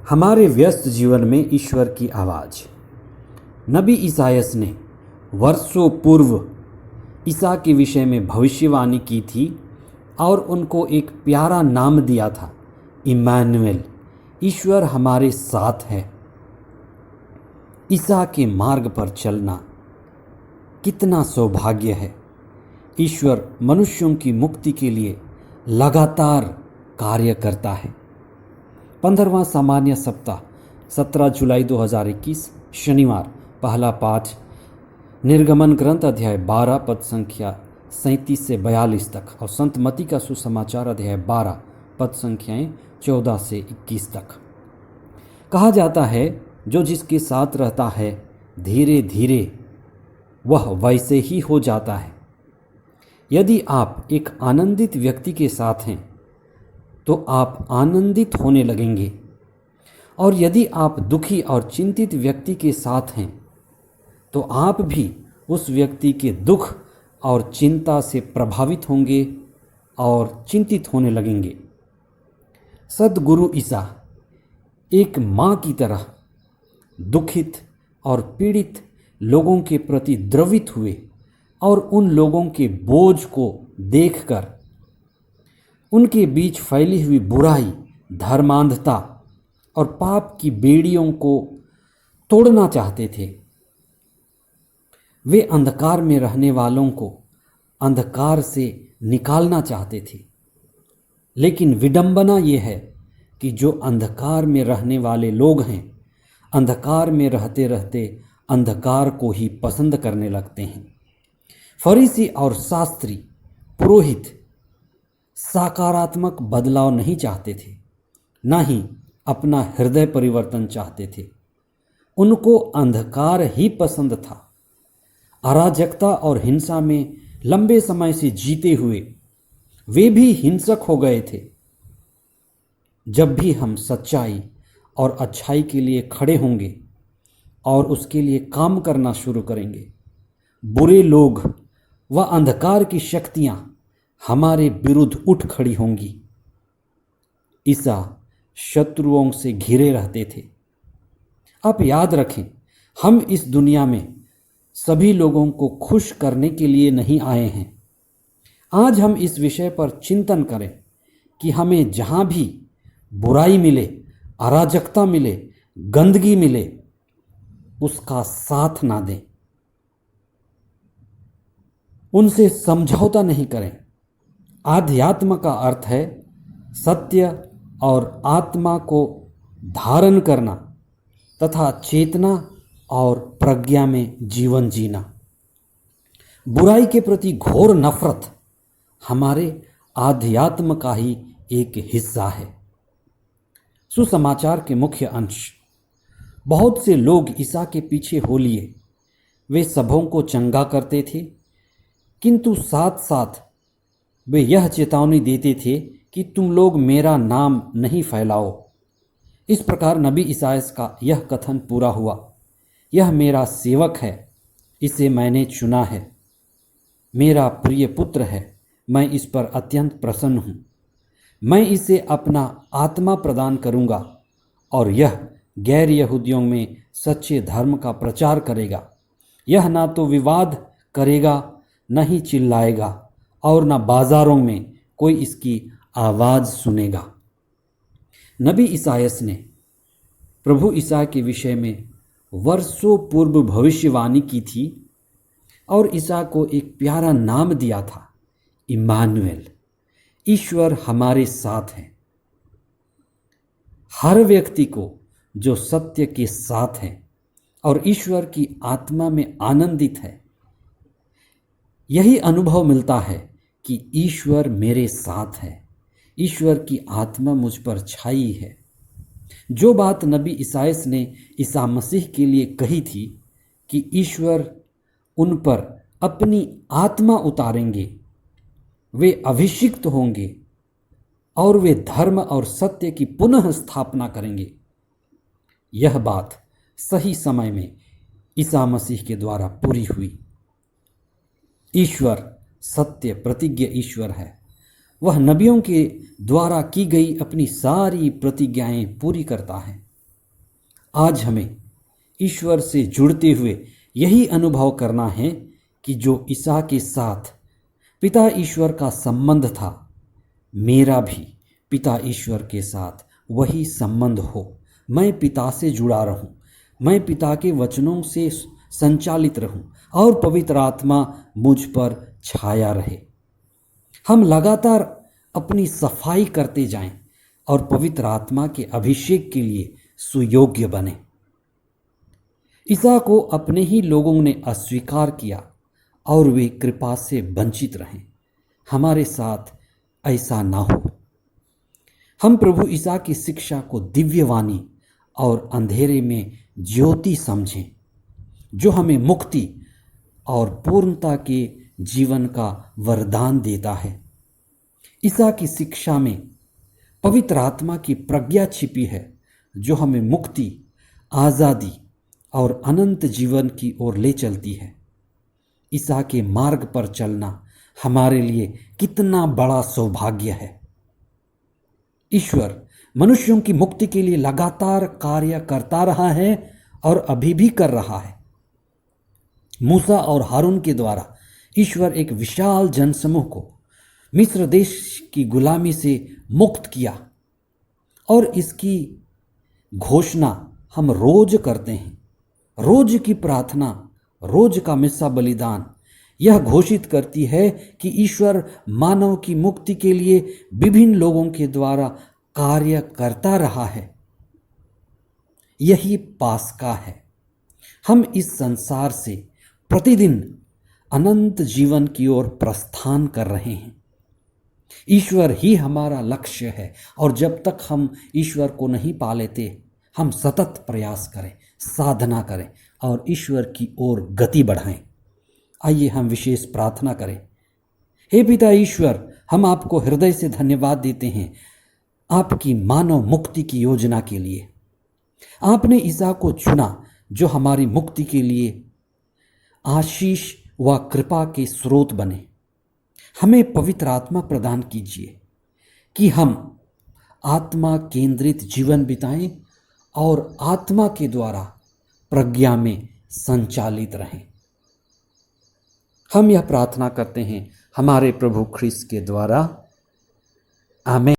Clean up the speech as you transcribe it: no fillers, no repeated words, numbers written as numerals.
हमारे व्यस्त जीवन में ईश्वर की आवाज़। नबी ईसायास ने वर्षों पूर्व ईसा के विषय में भविष्यवाणी की थी और उनको एक प्यारा नाम दिया था, इम्मानुएल, ईश्वर हमारे साथ है। ईसा के मार्ग पर चलना कितना सौभाग्य है। ईश्वर मनुष्यों की मुक्ति के लिए लगातार कार्य करता है। 15वां सामान्य सप्ताह 17 जुलाई 2021 शनिवार। पहला पाठ निर्गमन ग्रंथ अध्याय 12 पद संख्या 37 से 42 तक और संत मत्ती का सुसमाचार अध्याय 12 पद संख्याएं 14 से 21 तक। कहा जाता है, जो जिसके साथ रहता है धीरे धीरे वह वैसे ही हो जाता है। यदि आप एक आनंदित व्यक्ति के साथ हैं तो आप आनंदित होने लगेंगे, और यदि आप दुखी और चिंतित व्यक्ति के साथ हैं तो आप भी उस व्यक्ति के दुख और चिंता से प्रभावित होंगे और चिंतित होने लगेंगे। सद्गुरु ईसा एक माँ की तरह दुखित और पीड़ित लोगों के प्रति द्रवित हुए और उन लोगों के बोझ को देखकर उनके बीच फैली हुई बुराई, धर्मांधता और पाप की बेड़ियों को तोड़ना चाहते थे। वे अंधकार में रहने वालों को अंधकार से निकालना चाहते थे। लेकिन विडंबना ये है कि जो अंधकार में रहने वाले लोग हैं, अंधकार में रहते रहते अंधकार को ही पसंद करने लगते हैं। फरीसी और शास्त्री पुरोहित सकारात्मक बदलाव नहीं चाहते थे, ना ही अपना हृदय परिवर्तन चाहते थे। उनको अंधकार ही पसंद था। अराजकता और हिंसा में लंबे समय से जीते हुए वे भी हिंसक हो गए थे। जब भी हम सच्चाई और अच्छाई के लिए खड़े होंगे और उसके लिए काम करना शुरू करेंगे, बुरे लोग व अंधकार की शक्तियां हमारे विरुद्ध उठ खड़ी होंगी। ईसा शत्रुओं से घिरे रहते थे। आप याद रखें, हम इस दुनिया में सभी लोगों को खुश करने के लिए नहीं आए हैं। आज हम इस विषय पर चिंतन करें कि हमें जहाँ भी बुराई मिले, अराजकता मिले, गंदगी मिले, उसका साथ ना दें, उनसे समझौता नहीं करें। आध्यात्म का अर्थ है सत्य और आत्मा को धारण करना तथा चेतना और प्रज्ञा में जीवन जीना। बुराई के प्रति घोर नफरत हमारे आध्यात्म का ही एक हिस्सा है। सुसमाचार के मुख्य अंश। बहुत से लोग ईसा के पीछे हो लिए। वे सबों को चंगा करते थे, किंतु साथ साथ वे यह चेतावनी देते थे कि तुम लोग मेरा नाम नहीं फैलाओ। इस प्रकार नबी ईसायास का यह कथन पूरा हुआ, यह मेरा सेवक है, इसे मैंने चुना है, मेरा प्रिय पुत्र है, मैं इस पर अत्यंत प्रसन्न हूँ। मैं इसे अपना आत्मा प्रदान करूँगा और यह गैर यहूदियों में सच्चे धर्म का प्रचार करेगा। यह ना तो विवाद करेगा, न ही चिल्लाएगा, और न बाजारों में कोई इसकी आवाज़ सुनेगा। नबी ईसायास ने प्रभु ईसा के विषय में वर्षों पूर्व भविष्यवाणी की थी और ईसा को एक प्यारा नाम दिया था, इम्मानुएल, ईश्वर हमारे साथ है। हर व्यक्ति को जो सत्य के साथ है और ईश्वर की आत्मा में आनंदित है, यही अनुभव मिलता है कि ईश्वर मेरे साथ है, ईश्वर की आत्मा मुझ पर छाई है। जो बात नबी ईसायास ने ईसा मसीह के लिए कही थी कि ईश्वर उन पर अपनी आत्मा उतारेंगे, वे अभिषिक्त होंगे और वे धर्म और सत्य की पुनः स्थापना करेंगे, यह बात सही समय में ईसा मसीह के द्वारा पूरी हुई। ईश्वर सत्य प्रतिज्ञ ईश्वर है। वह नबियों के द्वारा की गई अपनी सारी प्रतिज्ञाएं पूरी करता है। आज हमें ईश्वर से जुड़ते हुए यही अनुभव करना है कि जो ईसा के साथ पिता ईश्वर का संबंध था, मेरा भी पिता ईश्वर के साथ वही संबंध हो। मैं पिता से जुड़ा रहूं, मैं पिता के वचनों से संचालित रहूं और पवित्र आत्मा मुझ पर छाया रहे। हम लगातार अपनी सफाई करते जाएं और पवित्र आत्मा के अभिषेक के लिए सुयोग्य बने। ईसा को अपने ही लोगों ने अस्वीकार किया और वे कृपा से वंचित रहे। हमारे साथ ऐसा ना हो। हम प्रभु ईसा की शिक्षा को दिव्यवाणी और अंधेरे में ज्योति समझें, जो हमें मुक्ति और पूर्णता के जीवन का वरदान देता है। ईसा की शिक्षा में पवित्र आत्मा की प्रज्ञा छिपी है, जो हमें मुक्ति, आज़ादी और अनंत जीवन की ओर ले चलती है। ईसा के मार्ग पर चलना हमारे लिए कितना बड़ा सौभाग्य है। ईश्वर मनुष्यों की मुक्ति के लिए लगातार कार्य करता रहा है और अभी भी कर रहा है। मूसा और हारून के द्वारा ईश्वर एक विशाल जनसमूह को मिस्र देश की गुलामी से मुक्त किया और इसकी घोषणा हम रोज करते हैं। रोज की प्रार्थना, रोज का मिस्सा बलिदान यह घोषित करती है कि ईश्वर मानव की मुक्ति के लिए विभिन्न लोगों के द्वारा कार्य करता रहा है। यही पास्का है। हम इस संसार से प्रतिदिन अनंत जीवन की ओर प्रस्थान कर रहे हैं। ईश्वर ही हमारा लक्ष्य है और जब तक हम ईश्वर को नहीं पा लेते, हम सतत प्रयास करें, साधना करें और ईश्वर की ओर गति बढ़ाएं। आइए हम विशेष प्रार्थना करें। हे पिता ईश्वर, हम आपको हृदय से धन्यवाद देते हैं आपकी मानव मुक्ति की योजना के लिए। आपने ईसा को चुना जो हमारी मुक्ति के लिए आशीष व कृपा के स्रोत बने। हमें पवित्र आत्मा प्रदान कीजिए कि हम आत्मा केंद्रित जीवन बिताएं और आत्मा के द्वारा प्रज्ञा में संचालित रहें। हम यह प्रार्थना करते हैं हमारे प्रभु ख्रीस्त के द्वारा, आमीन।